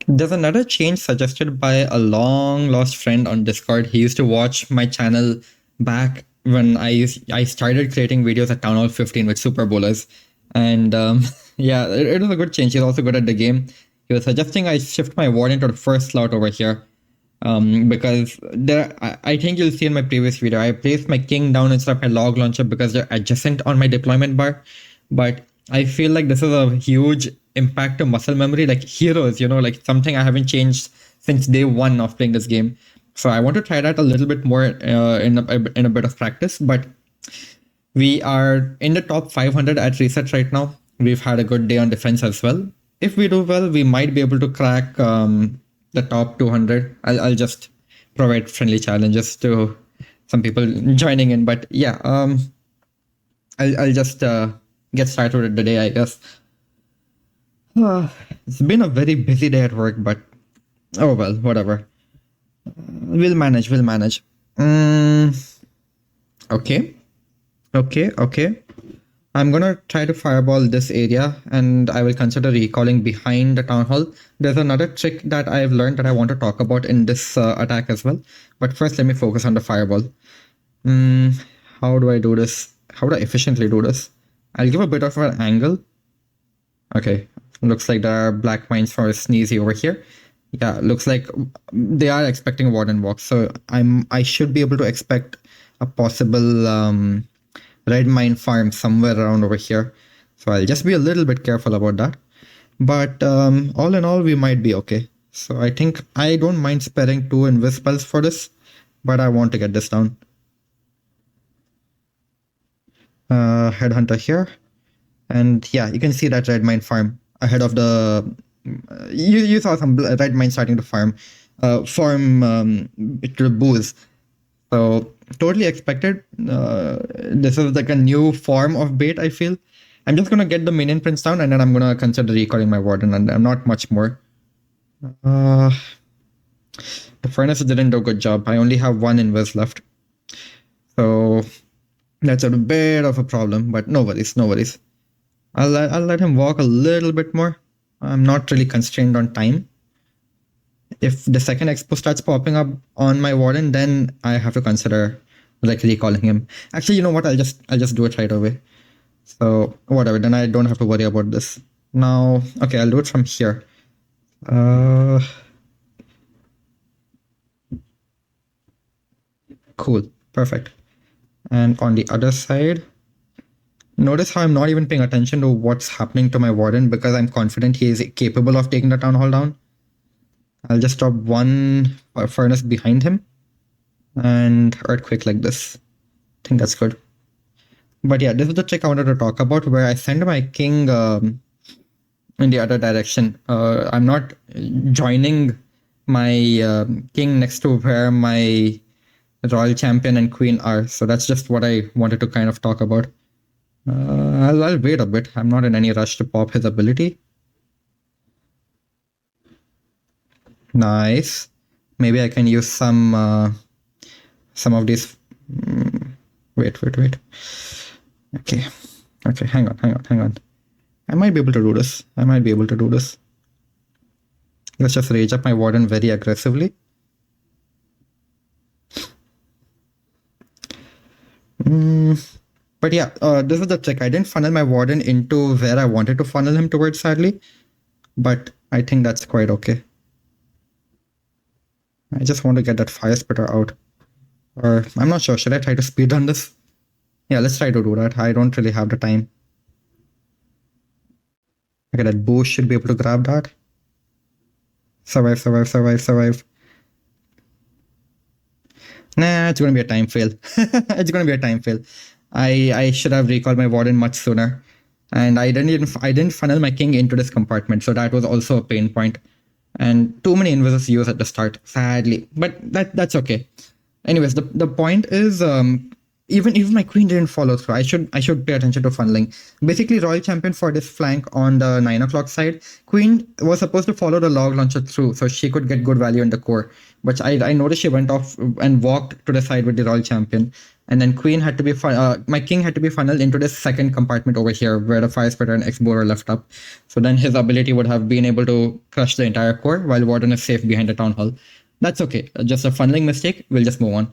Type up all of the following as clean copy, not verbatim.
There's another change suggested by a long lost friend on Discord. He used to watch my channel back when I started creating videos at Town Hall 15 with Super Bowlers. And yeah, it was a good change. He's also good at the game. He was suggesting I shift my warden to the first slot over here. Because I think you'll see in my previous video, I placed my king down instead of my log launcher because they're adjacent on my deployment bar. But I feel like this is a huge impact to muscle memory, like heroes, like something I haven't changed since day one of playing this game. So I want to try that a little bit more in a bit of practice. But we are in the top 500 at reset right now. We've had a good day on defense as well. If we do well, we might be able to crack the top 200. I'll just provide friendly challenges to some people joining in. But yeah, I'll just get started with the day, I guess. It's been a very busy day at work, but oh well, whatever. We'll manage. Okay. I'm gonna try to fireball this area, and I will consider recalling behind the town hall. There's another trick that I've learned that I want to talk about in this attack as well. But first, let me focus on the fireball. How do I do this? How do I efficiently do this? I'll give a bit of an angle. Okay, looks like there are black mines for Sneezy over here. Yeah, looks like they are expecting Warden Walk, so I should be able to expect a possible red mine farm somewhere around over here. So I'll just be a little bit careful about that. But all in all, we might be okay. So I think I don't mind sparing 2 invis spells for this, but I want to get this down. Headhunter here. And yeah, you can see that red mine farm ahead of the... you saw some red mine starting to farm to booze. So totally expected. This is like a new form of bait, I feel. I'm just going to get the minion prince down, and then I'm going to consider recalling my warden, and I'm not much more. The furnace didn't do a good job. I only have 1 invis left. So that's a bit of a problem, but no worries. I'll let him walk a little bit more. I'm not really constrained on time. If the second expo starts popping up on my warden, then I have to consider like recalling him. Actually, you know what? I'll just do it right away. So whatever. Then I don't have to worry about this. Now, okay, I'll do it from here. Cool, perfect. And on the other side, notice how I'm not even paying attention to what's happening to my warden because I'm confident he is capable of taking the town hall down. I'll just drop 1 furnace behind him and earthquake like this. I think that's good. But yeah, this is the trick I wanted to talk about where I send my king in the other direction. I'm not joining my king next to where my royal champion and queen are. So that's just what I wanted to kind of talk about. I'll wait a bit. I'm not in any rush to pop his ability. Nice. Maybe I can use some of these. Wait. Okay, hang on. I might be able to do this. Let's just rage up my warden very aggressively. But yeah, this is the trick. I didn't funnel my warden into where I wanted to funnel him towards, sadly. But I think that's quite okay. I just want to get that fire spitter out. Or I'm not sure. Should I try to speedrun this? Yeah, let's try to do that. I don't really have the time. Okay, that boost should be able to grab that. Survive. Nah, it's gonna be a time fail. I should have recalled my warden much sooner. And I didn't funnel my king into this compartment, so that was also a pain point. And too many invises used at the start, sadly. But that's okay. Anyways, the point is, even my queen didn't follow through. I should pay attention to funneling. Basically, royal champion for this flank on the 9 o'clock side. Queen was supposed to follow the log launcher through, so she could get good value in the core. But I noticed she went off and walked to the side with the royal champion, and then queen had to be my king had to be funneled into this second compartment over here where the fire spreader and X-bow are left up. So then his ability would have been able to crush the entire core while warden is safe behind the town hall. That's okay. Just a funneling mistake. We'll just move on.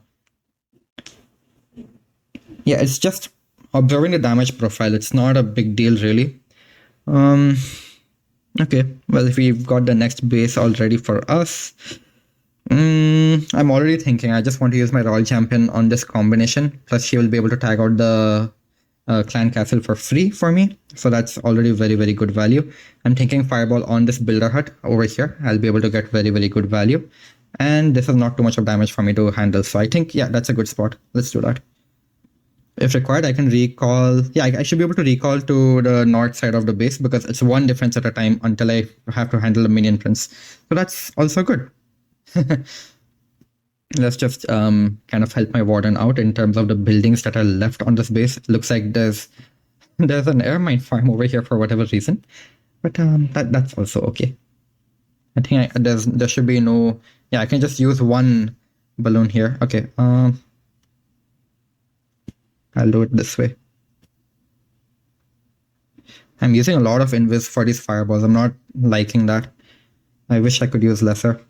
Yeah, it's just observing the damage profile. It's not a big deal, really. Okay, well, if we've got the next base already for us, I'm already thinking I just want to use my royal champion on this combination. Plus, she will be able to tag out the clan castle for free for me. So that's already very, very good value. I'm thinking fireball on this builder hut over here. I'll be able to get very, very good value. And this is not too much of damage for me to handle. So I think, yeah, that's a good spot. Let's do that. If required, I can recall. Yeah, I should be able to recall to the north side of the base because it's one defense at a time until I have to handle a minion prince. So that's also good. Let's just kind of help my warden out in terms of the buildings that are left on this base. It looks like there's an air mine farm over here for whatever reason, but that's also okay. I think there should be no. Yeah, I can just use one balloon here. Okay. I'll do it this way. I'm using a lot of invis for these fireballs. I'm not liking that. I wish I could use lesser.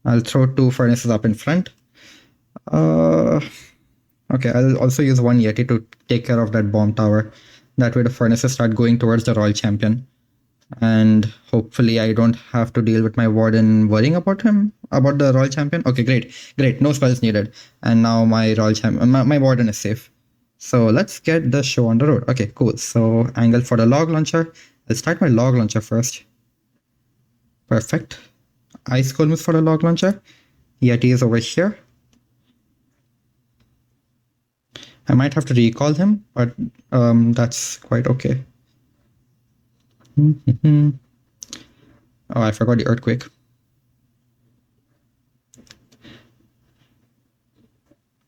I'll throw 2 furnaces up in front. Okay, I'll also use 1 Yeti to take care of that bomb tower. That way the furnaces start going towards the royal champion. And hopefully I don't have to deal with my warden worrying about the royal champion. Okay, great. No spells needed. And now my royal champion, my warden is safe. So let's get the show on the road. Okay, cool. So angle for the log launcher. I'll start my log launcher first. Perfect. Ice columns for the log launcher. Yeti is over here. I might have to recall him, but that's quite okay. Oh, I forgot the earthquake.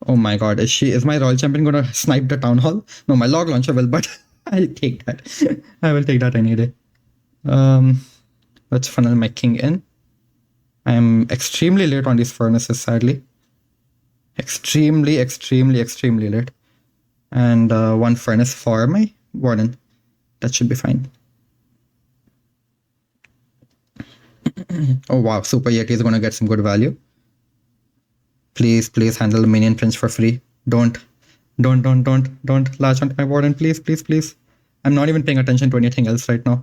Oh my god, is my royal champion gonna snipe the town hall? No, my log launcher will, but I'll take that. I will take that any day. Let's funnel my king in. I'm extremely late on these furnaces, sadly. Extremely late. And 1 furnace for my warden. That should be fine. Oh wow, Super Yeti is gonna get some good value. Please handle the minion prince for free. Don't latch onto my warden, please. I'm not even paying attention to anything else right now.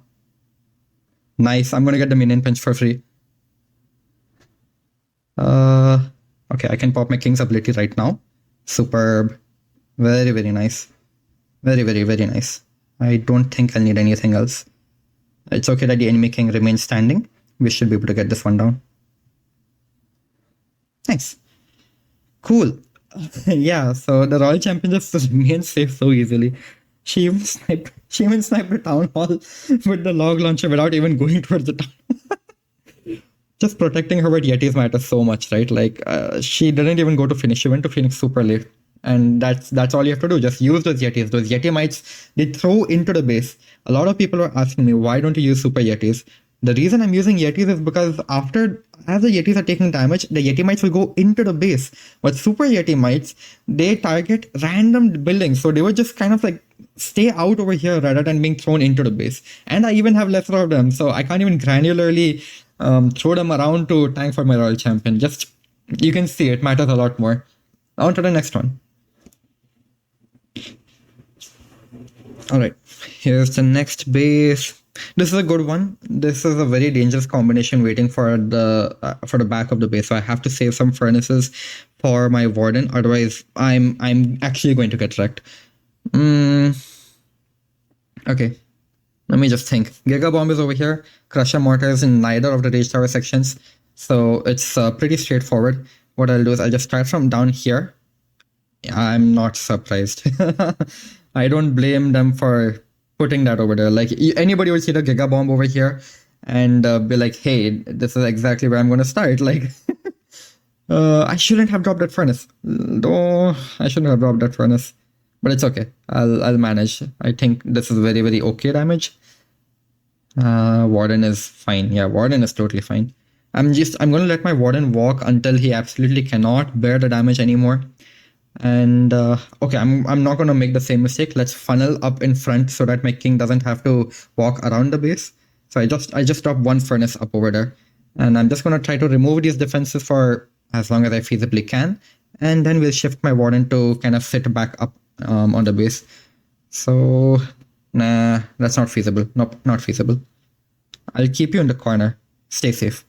Nice, I'm gonna get the minion prince for free. Okay, I can pop my king's ability right now. Superb. Very, very nice. Very nice. I don't think I'll need anything else. It's okay that the enemy king remains standing. We should be able to get this one down. Nice. Cool. Yeah, so the royal champion just remains safe so easily. She even sniped the town hall with the log launcher without even going towards the town. Just protecting her with Yetis matters so much, right? Like she didn't even go to finish. She went to finish super late. And that's all you have to do. Just use those Yetis. Those Yeti mites, they throw into the base. A lot of people are asking me, why don't you use super Yetis? The reason I'm using Yetis is because as the Yetis are taking damage, the Yeti mites will go into the base. But super Yeti mites, they target random buildings. So they would just kind of like stay out over here rather than being thrown into the base. And I even have lesser of them. So I can't even granularly throw them around to tank for my royal champion. Just, you can see it matters a lot more. On to the next one. Alright, here's the next base. This is a good one. This is a very dangerous combination waiting for the back of the base. So I have to save some furnaces for my warden. Otherwise, I'm actually going to get wrecked. Okay, let me just think. Giga Bomb is over here. Crusher Mortar is in neither of the Rage Tower sections. So it's pretty straightforward. What I'll do is I'll just start from down here. I'm not surprised. I don't blame them for putting that over there. Like anybody would see the Giga Bomb over here and be like, hey, this is exactly where I'm going to start. Like, I shouldn't have dropped that furnace. No, I shouldn't have dropped that furnace. but it's okay. I'll manage. I think this is very, very okay damage. Warden is fine. Yeah, Warden is totally fine. I'm gonna let my Warden walk until he absolutely cannot bear the damage anymore. And okay, I'm not gonna make the same mistake. Let's funnel up in front so that my king doesn't have to walk around the base. So I just drop one furnace up over there, and I'm just gonna try to remove these defenses for as long as I feasibly can, and then we'll shift my warden to kind of sit back up on the base. So nah, that's not feasible. Nope, not feasible. I'll keep you in the corner. Stay safe.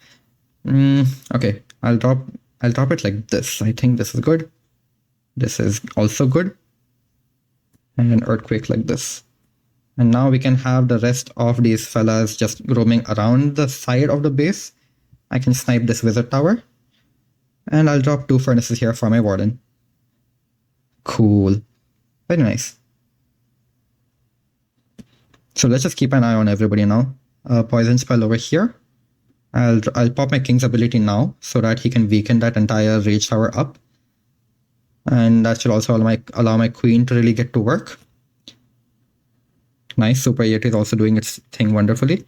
Okay, I'll drop it like this. I think this is good. This is also good. And an earthquake like this. And now we can have the rest of these fellas just roaming around the side of the base. I can snipe this wizard tower. And I'll drop 2 furnaces here for my warden. Cool. Very nice. So let's just keep an eye on everybody now. Poison spell over here. I'll pop my king's ability now so that he can weaken that entire rage tower up. And that should also allow my queen to really get to work. Nice, Super Yeti is also doing its thing wonderfully.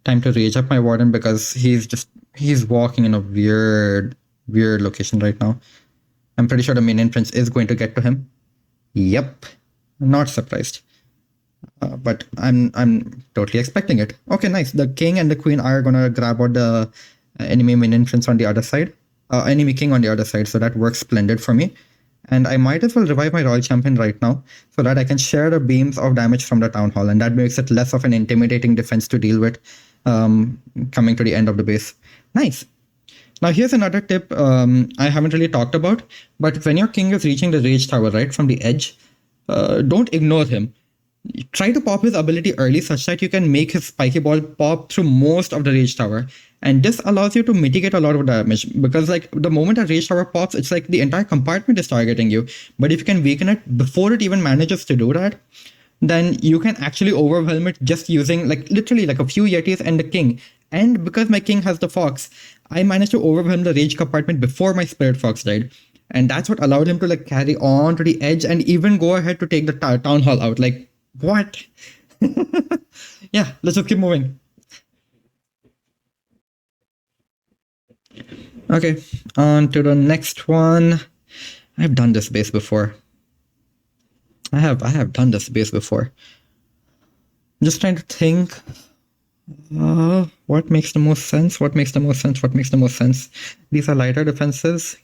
Time to rage up my warden because he's walking in a weird location right now. I'm pretty sure the minion prince is going to get to him. Yep, not surprised. But I'm totally expecting it. Okay, nice. The king and the queen are gonna grab out the enemy minion prince on the other side. Enemy king on the other side, so that works splendid for me. And I might as well revive my royal champion right now so that I can share the beams of damage from the town hall, and that makes it less of an intimidating defense to deal with coming to the end of the base. Nice. Now here's another tip I haven't really talked about, but when your king is reaching the rage tower right from the edge, don't ignore him. Try to pop his ability early such that you can make his spiky ball pop through most of the rage tower, and this allows you to mitigate a lot of damage because like the moment a rage tower pops, it's like the entire compartment is targeting you. But if you can weaken it before it even manages to do that, then you can actually overwhelm it just using like literally like a few yetis and the king. And because my king has the fox, I managed to overwhelm the rage compartment before my spirit fox died, and that's what allowed him to like carry on to the edge and even go ahead to take the town hall out. Like what? Yeah, let's just keep moving. Okay, on to the next one. I've done this base before. I have done this base before. I'm just trying to think. What makes the most sense? What makes the most sense? What makes the most sense? These are lighter defenses.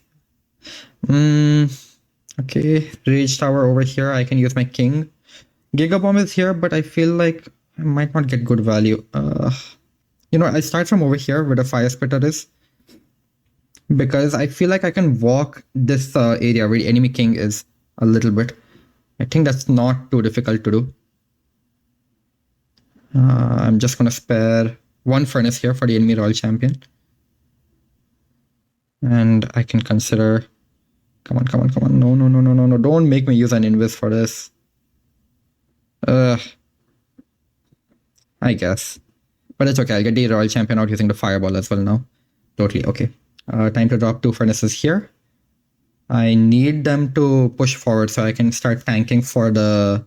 Okay, rage tower over here. I can use my king. Giga bomb is here, but I feel like I might not get good value. I start from over here where the fire spitter is, because I feel like I can walk this area where the enemy king is a little bit. I think that's not too difficult to do. I'm just gonna spare 1 furnace here for the enemy royal champion, and I can consider. Come on! No! Don't make me use an invis for this. I guess. But it's okay, I'll get the royal champion out using the fireball as well now. Totally okay. Time to drop 2 furnaces here. I need them to push forward so I can start tanking for the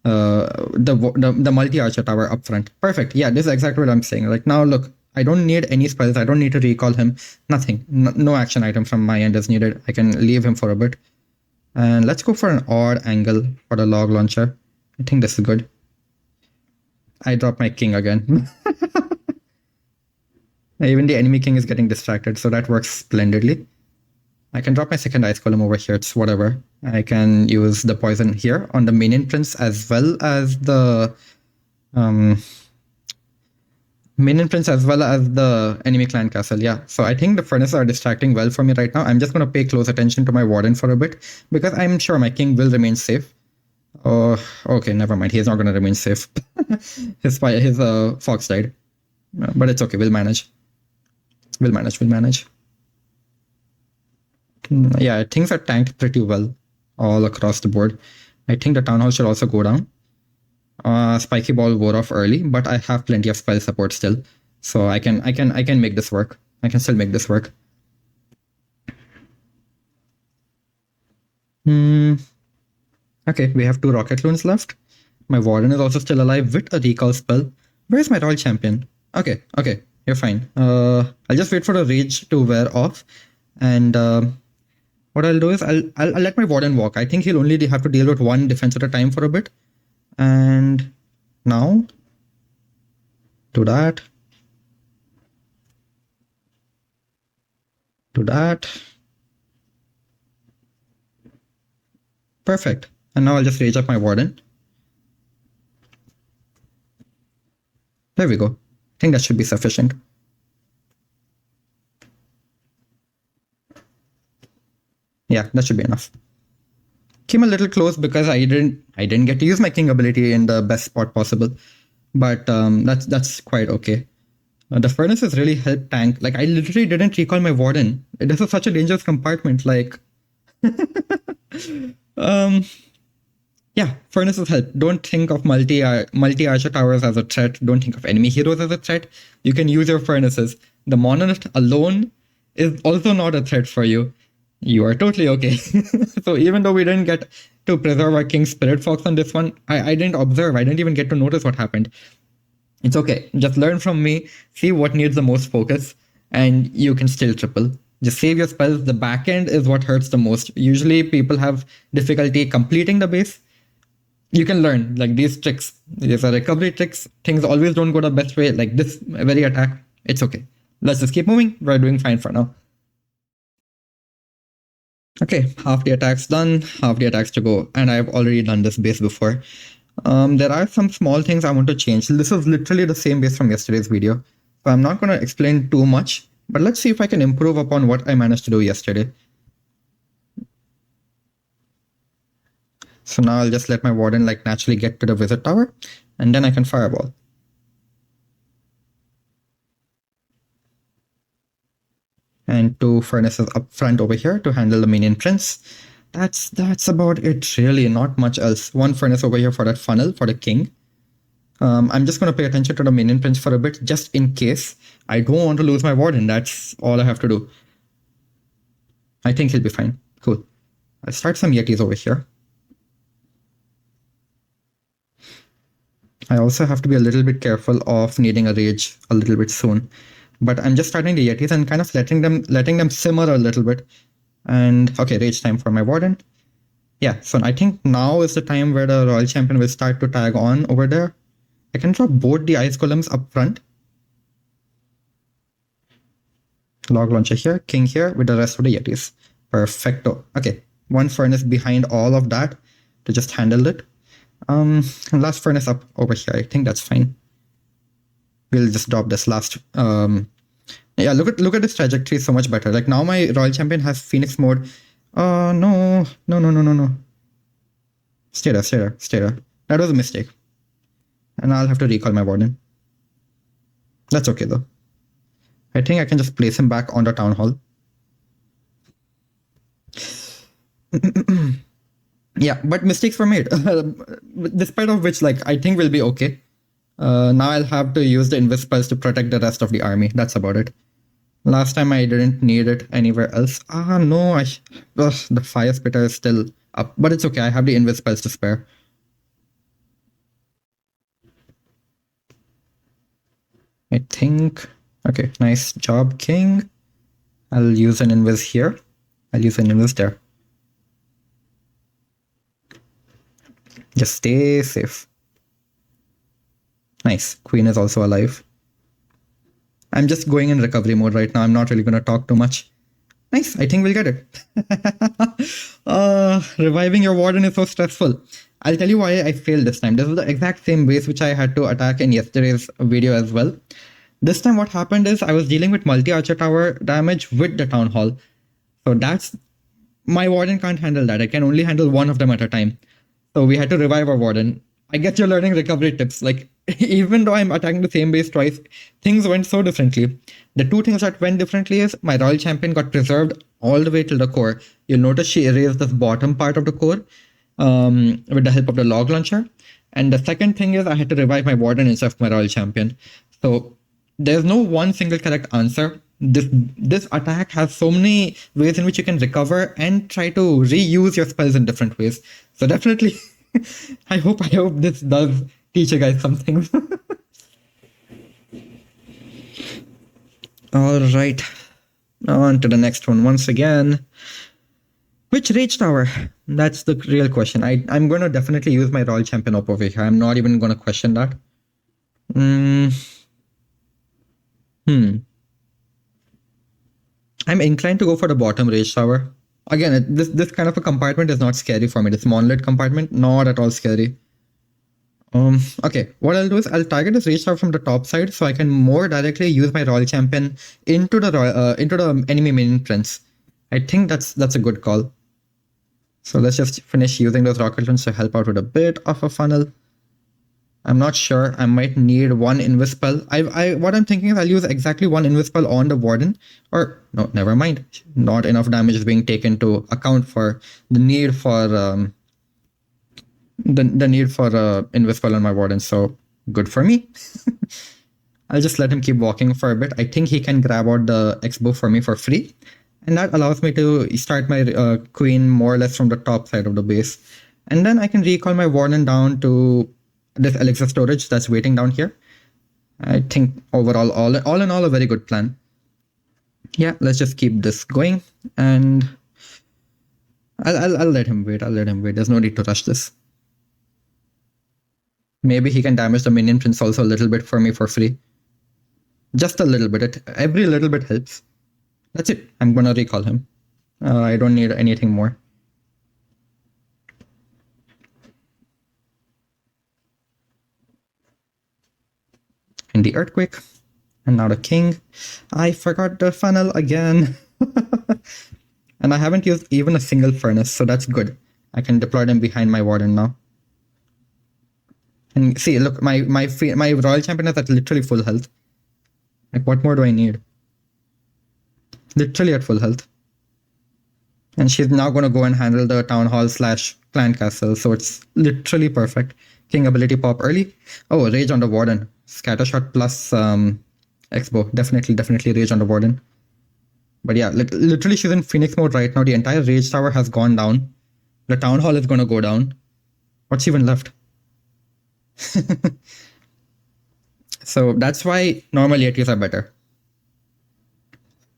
multi-archer tower up front. Perfect. Yeah, this is exactly what I'm saying. Like now look, I don't need any spells. I don't need to recall him. Nothing. No action item from my end is needed. I can leave him for a bit. And let's go for an odd angle for the log launcher. I think this is good. I dropped my king again. Even the enemy king is getting distracted, so that works splendidly. I can drop my second ice golem over here, it's whatever. I can use the poison here on the minion prince as well as the enemy clan castle. Yeah, so I think the furnaces are distracting well for me right now. I'm just going to pay close attention to my warden for a bit because I'm sure my king will remain safe. Oh, okay, never mind. He's not going to remain safe. his fox died. But it's okay. We'll manage. We'll manage. Yeah, things are tanked pretty well all across the board. I think the town hall should also go down. Spiky ball wore off early, but I have plenty of spell support still, so I can make this work. I can still make this work. Okay, we have 2 rocket loons left. My warden is also still alive with a recall spell. Where's my royal champion? Okay, okay, you're fine. I'll just wait for the rage to wear off, and what I'll do is I'll let my warden walk. I think he'll only have to deal with one defense at a time for a bit. And now, do that, do that. Perfect. And now I'll just rage up my warden. There we go. I think that should be sufficient. Yeah, that should be enough. Came a little close because I didn't get to use my king ability in the best spot possible, but that's quite okay. The furnaces really help tank. Like I literally didn't recall my warden. This is such a dangerous compartment. Like, yeah, furnaces help. Don't think of multi archer towers as a threat. Don't think of enemy heroes as a threat. You can use your furnaces. The monolith alone is also not a threat for you. You are totally okay. So even though we didn't get to preserve our King Spirit Fox on this one, I didn't observe. I didn't even get to notice what happened. It's okay. Just learn from me, see what needs the most focus, and you can still triple. Just save your spells. The back end is what hurts the most. Usually people have difficulty completing the base. You can learn like these tricks. These are recovery tricks. Things always don't go the best way. Like this very attack. It's okay. Let's just keep moving. We're doing fine for now. Okay, half the attacks done, half the attacks to go, and I've already done this base before. There are some small things I want to change. This is literally the same base from yesterday's video, so I'm not going to explain too much, but let's see if I can improve upon what I managed to do yesterday. So now I'll just let my warden like naturally get to the wizard tower, and then I can fireball. And 2 furnaces up front over here to handle the minion prince. That's about it really, not much else. 1 furnace over here for that funnel for the king. I'm just going to pay attention to the minion prince for a bit just in case. I don't want to lose my warden. That's all I have to do. I think he'll be fine. Cool. I'll start some yetis over here. I also have to be a little bit careful of needing a rage a little bit soon. But I'm just starting the yetis and kind of letting them simmer a little bit. And okay, rage time for my warden. Yeah, so I think now is the time where the royal champion will start to tag on over there. I can drop both the ice golems up front. Log launcher here, king here with the rest of the yetis. Perfecto. Okay, 1 furnace behind all of that to just handle it. Last furnace up over here. I think that's fine. We'll just drop this last. Yeah, look at this trajectory, so much better. Like now my royal champion has phoenix mode. Oh no. Stay there. That was a mistake. And I'll have to recall my warden. That's okay though. I think I can just place him back on the town hall. Yeah, but mistakes were made. Despite of which, like, I think we'll be okay. Now I'll have to use the invis spells to protect the rest of the army. That's about it. Last time I didn't need it anywhere else. Ah, no, the fire spitter is still up. But it's okay, I have the invis spells to spare. I think... Okay, nice job, king. I'll use an invis here. I'll use an invis there. Just stay safe. Nice. Queen is also alive. I'm just going in recovery mode right now. I'm not really going to talk too much. Nice. I think we'll get it. Reviving your warden is so stressful. I'll tell you why I failed this time. This was the exact same base which I had to attack in yesterday's video as well. This time what happened is I was dealing with multi-archer tower damage with the town hall. So that's... My warden can't handle that. I can only handle 1 of them at a time. So we had to revive our warden. I get you're learning recovery tips. Like, even though I'm attacking the same base twice, things went so differently. The 2 things that went differently is my royal champion got preserved all the way till the core. You'll notice she erased this bottom part of the core with the help of the log launcher. And the second thing is I had to revive my warden instead of my royal champion. So there's no one single correct answer. This attack has so many ways in which you can recover and try to reuse your spells in different ways. So definitely, I hope this does teach you guys something. All right, on to the next one once again. Which Rage Tower? That's the real question. I'm going to definitely use my Royal Champion up over here. I'm not even going to question that. Mm, hmm. I'm inclined to go for the bottom Rage Tower. Again, this kind of a compartment is not scary for me. This monolith compartment, not at all scary. Okay, what I'll do is I'll target this Rage Tower from the top side so I can more directly use my Royal Champion into the enemy minion prince. I think that's a good call. So let's just finish using those rocket launchers to help out with a bit of a funnel. I'm not sure. I might need one Invispell. What I'm thinking is I'll use exactly one Invispell on the Warden. Or no, never mind. Not enough damage is being taken to account for the need for the need for Invispell on my Warden. So good for me. I'll just let him keep walking for a bit. I think he can grab out the X-bow for me for free. And that allows me to start my queen more or less from the top side of the base. And then I can recall my Warden down to this elixir storage that's waiting down here. I think overall, all in all, a very good plan. Yeah, let's just keep this going, and I'll let him wait. I'll let him wait. There's no need to rush this. Maybe he can damage the minion prince also a little bit for me for free. Just a little bit. Every little bit helps. That's it. I'm gonna recall him. I don't need anything more. And the earthquake, and now the king. I forgot the funnel again. And I haven't used even a single furnace, so that's good. I can deploy them behind my warden now. And see, look, my royal champion is at literally full health. Like, what more do I need? Literally at full health. And she's now going to go and handle the town hall / clan castle, so it's literally perfect. King ability pop early. Oh, rage on the warden. Scattershot plus X-bow. Definitely rage on the warden. But yeah, literally she's in Phoenix mode right now. The entire rage tower has gone down. The town hall is going to go down. What's even left? So that's why normal Yetis are better.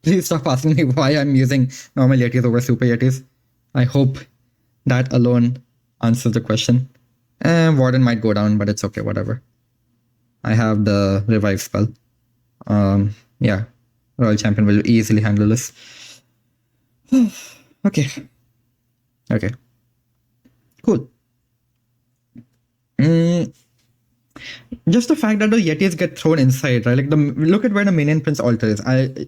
Please stop asking me why I'm using normal Yetis over super Yetis. I hope that alone answers the question. Warden might go down, but it's okay, whatever. I have the revive spell. Yeah, Royal Champion will easily handle this. Okay. Cool. Just the fact that the Yetis get thrown inside, right? Like, look at where the Minion Prince altar is.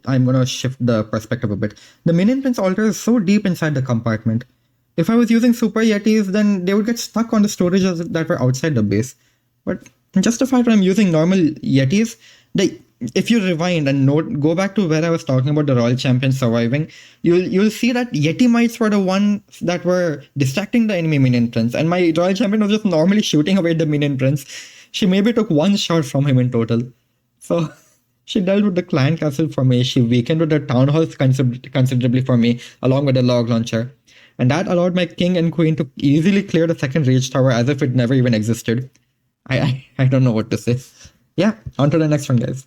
I'm gonna shift the perspective a bit. The Minion Prince altar is so deep inside the compartment. If I was using Super Yetis, then they would get stuck on the storages that were outside the base. But just the fact that I'm using normal Yetis, if you rewind and go back to where I was talking about the Royal Champion surviving, you'll see that Yeti mites were the ones that were distracting the enemy Minion Prince, and my Royal Champion was just normally shooting away the Minion Prince. She maybe took one shot from him in total. So she dealt with the clan castle for me. She weakened with the town halls considerably for me, along with the log launcher. And that allowed my king and queen to easily clear the second rage tower as if it never even existed. I don't know what to say. Yeah, on to the next one, guys.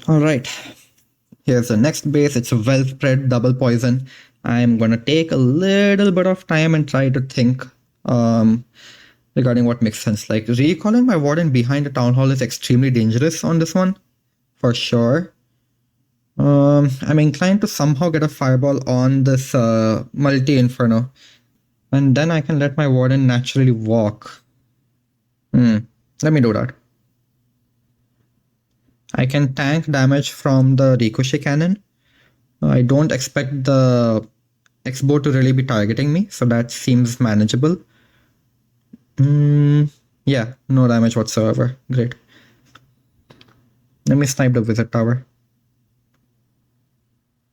Alright. Here's the next base. It's a well spread double poison. I'm gonna take a little bit of time and try to think regarding what makes sense. Like, recalling my warden behind the town hall is extremely dangerous on this one, for sure. I'm inclined to somehow get a fireball on this multi-inferno, and then I can let my warden naturally walk. Let me do that. I can tank damage from the ricochet cannon. I don't expect the X-bow to really be targeting me, so that seems manageable. Yeah, no damage whatsoever. Great. Let me snipe the wizard tower.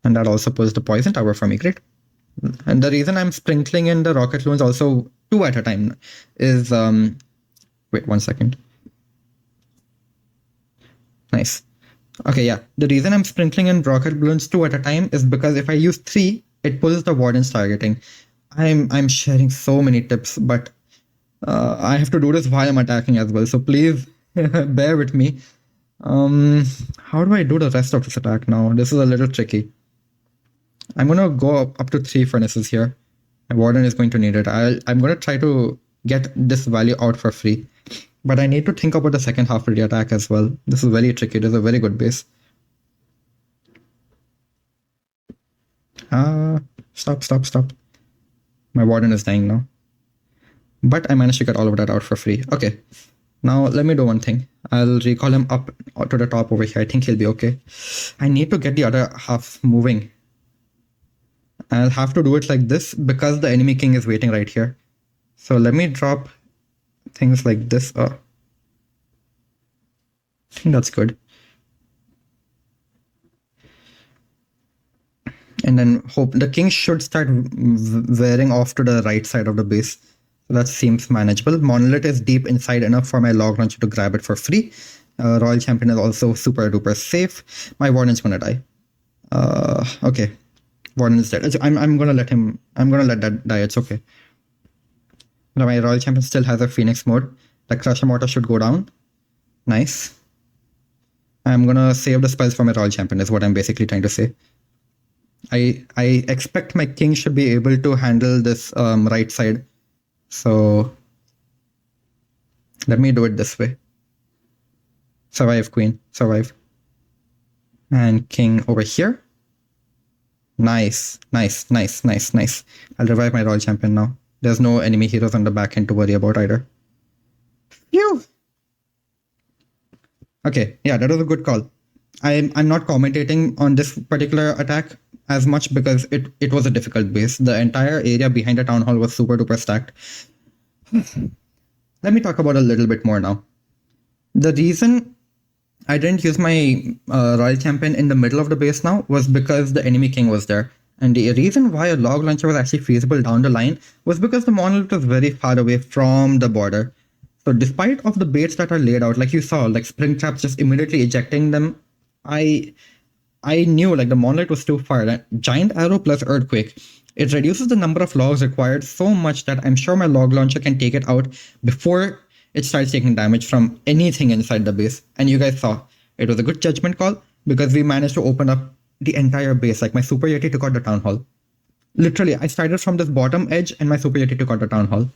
And that also pulls the poison tower for me. Great. And the reason I'm sprinkling in the rocket loons also 2 at a time is wait 1 second. Nice. Okay, yeah. The reason I'm sprinkling in rocket balloons 2 at a time is because if I use 3, it pulls the warden's targeting. I'm sharing so many tips, but I have to do this while I'm attacking as well. So please bear with me. How do I do the rest of this attack now? This is a little tricky. I'm gonna go up to 3 furnaces here. My warden is going to need it. I'm gonna try to get this value out for free, but I need to think about the second half of the attack as well. This is very tricky. This is a very good base. Stop. My warden is dying now. But I managed to get all of that out for free. Okay. Now let me do one thing. I'll recall him up to the top over here. I think he'll be okay. I need to get the other half moving. I'll have to do it like this because the enemy king is waiting right here. So let me drop things like this. I think that's good. And then hope the king should start wearing off to the right side of the base. So that seems manageable. Monolith is deep inside enough for my log launcher to grab it for free. Royal Champion is also super duper safe. My Warden's gonna die. Okay. Warden is dead. I'm gonna let him. I'm gonna let that die. It's okay. Now my Royal Champion still has a Phoenix mode. The Crusher Mortar should go down. Nice. I'm gonna save the spells for my Royal Champion. Is what I'm basically trying to say. I expect my king should be able to handle this right side. So let me do it this way. Survive, queen. Survive. And king over here. Nice. I'll revive my Royal Champion now. There's no enemy heroes on the back end to worry about either. Phew! Okay, yeah, that was a good call. I'm not commentating on this particular attack as much because it was a difficult base. The entire area behind the town hall was super duper stacked. Let me talk about a little bit more now. The reason I didn't use my Royal Champion in the middle of the base now was because the enemy king was there. And the reason why a log launcher was actually feasible down the line was because the monolith was very far away from the border. So despite of the baits that are laid out, like you saw, like spring traps just immediately ejecting them, I knew like the monolith was too far. That giant arrow plus earthquake, it reduces the number of logs required so much that I'm sure my log launcher can take it out before it starts taking damage from anything inside the base. And you guys saw, it was a good judgment call because we managed to open up the entire base. Like my Super Yeti took out the town hall. Literally, I started from this bottom edge and my Super Yeti took out the town hall.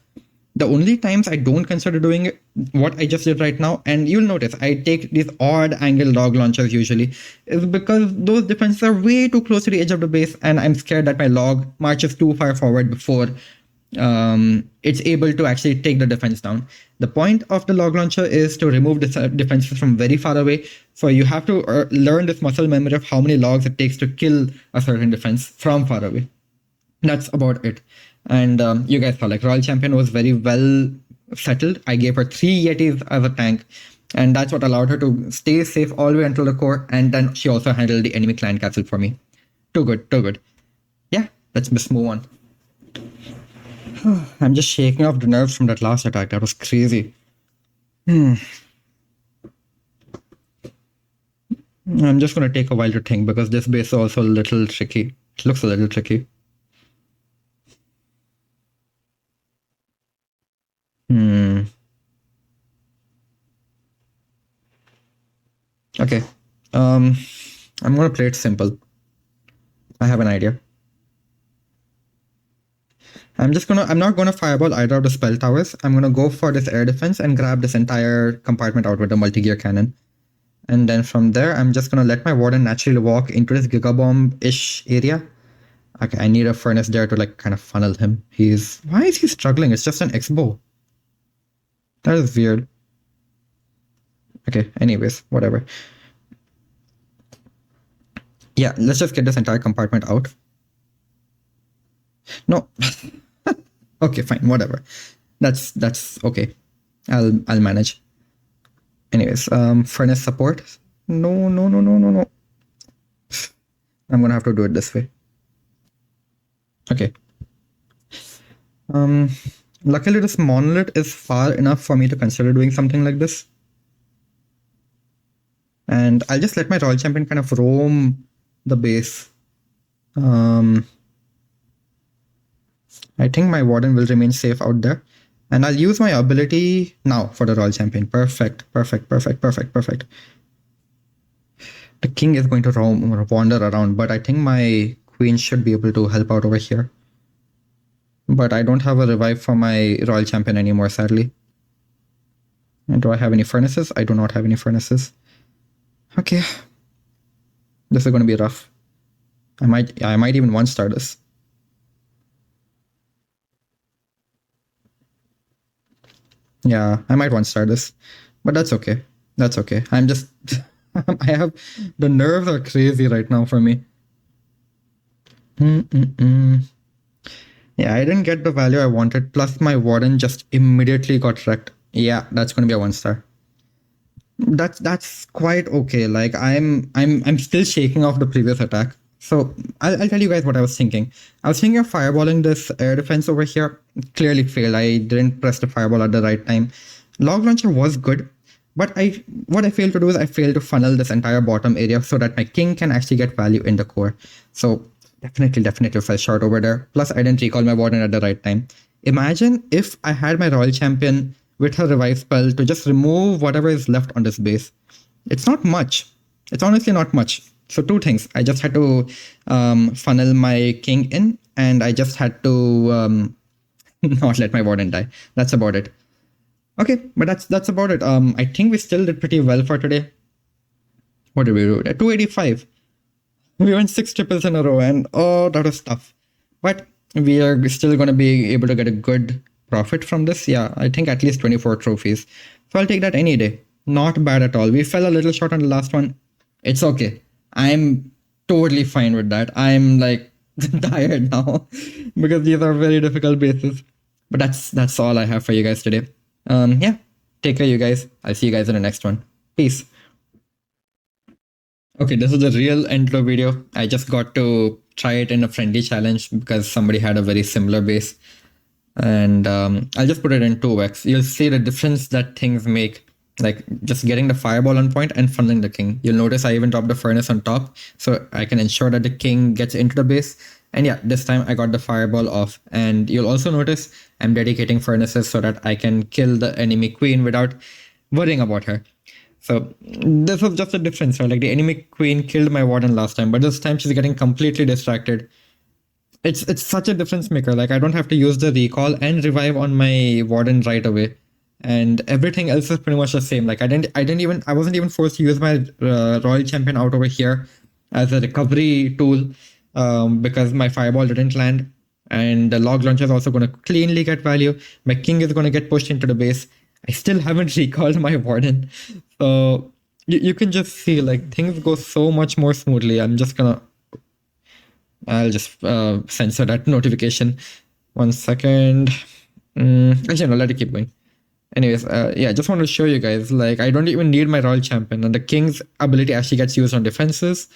The only times I don't consider doing what I just did right now, and you'll notice I take these odd angle log launchers usually, is because those defenses are way too close to the edge of the base, and I'm scared that my log marches too far forward before it's able to actually take the defense down. The point of the log launcher is to remove defenses from very far away. So you have to learn this muscle memory of how many logs it takes to kill a certain defense from far away. That's about it. And you guys saw, like, Royal Champion was very well settled. I gave her 3 Yetis as a tank, and that's what allowed her to stay safe all the way until the core. And then she also handled the enemy clan castle for me. Too good. Yeah, let's just move on. I'm just shaking off the nerves from that last attack. That was crazy. I'm just going to take a while to think because this base is also a little tricky. It looks a little tricky. Okay. I'm going to play it simple. I have an idea. I'm not gonna fireball either of the spell towers. I'm gonna go for this air defense and grab this entire compartment out with the multi-gear cannon. And then from there, I'm just gonna let my warden naturally walk into this gigabomb-ish area. Okay, I need a furnace there to like kind of funnel him. Why is he struggling? It's just an X-bow. That is weird. Okay, anyways, whatever. Yeah, let's just get this entire compartment out. No. Okay, fine, whatever. That's okay. I'll manage. Anyways, furnace support. No. I'm gonna have to do it this way. Okay. Luckily this monolith is far enough for me to consider doing something like this. And I'll just let my Royal Champion kind of roam the base. I think my warden will remain safe out there. And I'll use my ability now for the royal champion. Perfect, perfect, perfect, perfect, perfect. The king is going to wander around, but I think my queen should be able to help out over here. But I don't have a revive for my royal champion anymore, sadly. And do I have any furnaces? I do not have any furnaces. Okay. This is going to be rough. I might even one star this. Yeah, I might one star this. But that's okay. That's okay. I'm just I have the nerves are crazy right now for me. Yeah, I didn't get the value I wanted. Plus, my warden just immediately got wrecked. Yeah, that's gonna be a one star. That's quite okay. Like I'm still shaking off the previous attack. So I'll tell you guys what I was thinking. I was thinking of fireballing this air defense over here. It clearly failed. I didn't press the fireball at the right time. Log launcher was good, but what I failed to do is I failed to funnel this entire bottom area so that my king can actually get value in the core. So definitely fell short over there. Plus I didn't recall my warden at the right time. Imagine if I had my royal champion with her revive spell to just remove whatever is left on this base. It's not much. It's honestly not much. So two things. I just had to funnel my king in, and I just had to not let my warden die. That's about it. Okay, but that's about it. I think we still did pretty well for today. What did we do? 285. We went 6 triples in a row, and oh, that was tough. But we are still going to be able to get a good profit from this. Yeah, I think at least 24 trophies. So I'll take that any day. Not bad at all. We fell a little short on the last one. It's okay. I'm totally fine with that. I'm like tired now because these are very difficult bases. But that's all I have for you guys today. Yeah, take care, you guys. I'll see you guys in the next one. Peace. Okay, this is the real end to the video. I just got to try it in a friendly challenge because somebody had a very similar base. And I'll just put it in 2x. You'll see the difference that things make. Like just getting the fireball on point and funneling the king. You'll notice I even dropped the furnace on top so I can ensure that the king gets into the base. And yeah, this time I got the fireball off. And you'll also notice I'm dedicating furnaces so that I can kill the enemy queen without worrying about her. So this was just a difference, right? Like the enemy queen killed my warden last time, but this time she's getting completely distracted. It's such a difference maker. Like I don't have to use the recall and revive on my warden right away, and everything else is pretty much the same. Like I wasn't even forced to use my royal champion out over here as a recovery tool because my fireball didn't land, and the log launcher is also going to cleanly get value. My king is going to get pushed into the base. I still haven't recalled my warden, so you can just see like things go so much more smoothly. I'll just censor that notification. 1 second. Actually, no, let it keep going. Anyways, yeah, just want to show you guys, like, I don't even need my royal champion, and the king's ability actually gets used on defenses.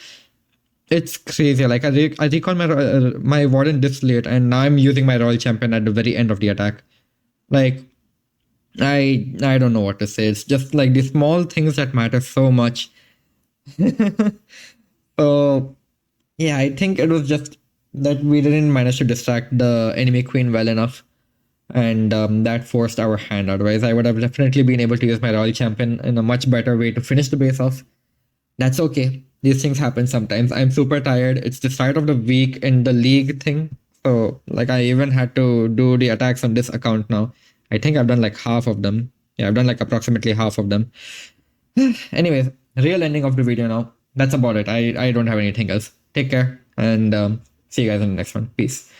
It's crazy. Like, I recall my warden this late, and now I'm using my royal champion at the very end of the attack. Like, I don't know what to say. It's just like the small things that matter so much. So yeah, I think it was just that we didn't manage to distract the enemy queen well enough, and that forced our hand. Otherwise, I would have definitely been able to use my royal champion in a much better way to finish the base off. That's okay. These things happen sometimes. I'm super tired. It's the start of the week in the league thing. So, like, I even had to do the attacks on this account now. I think I've done like half of them. Yeah, I've done like approximately half of them. Anyways, real ending of the video now. That's about it. I don't have anything else. Take care and see you guys in the next one. Peace.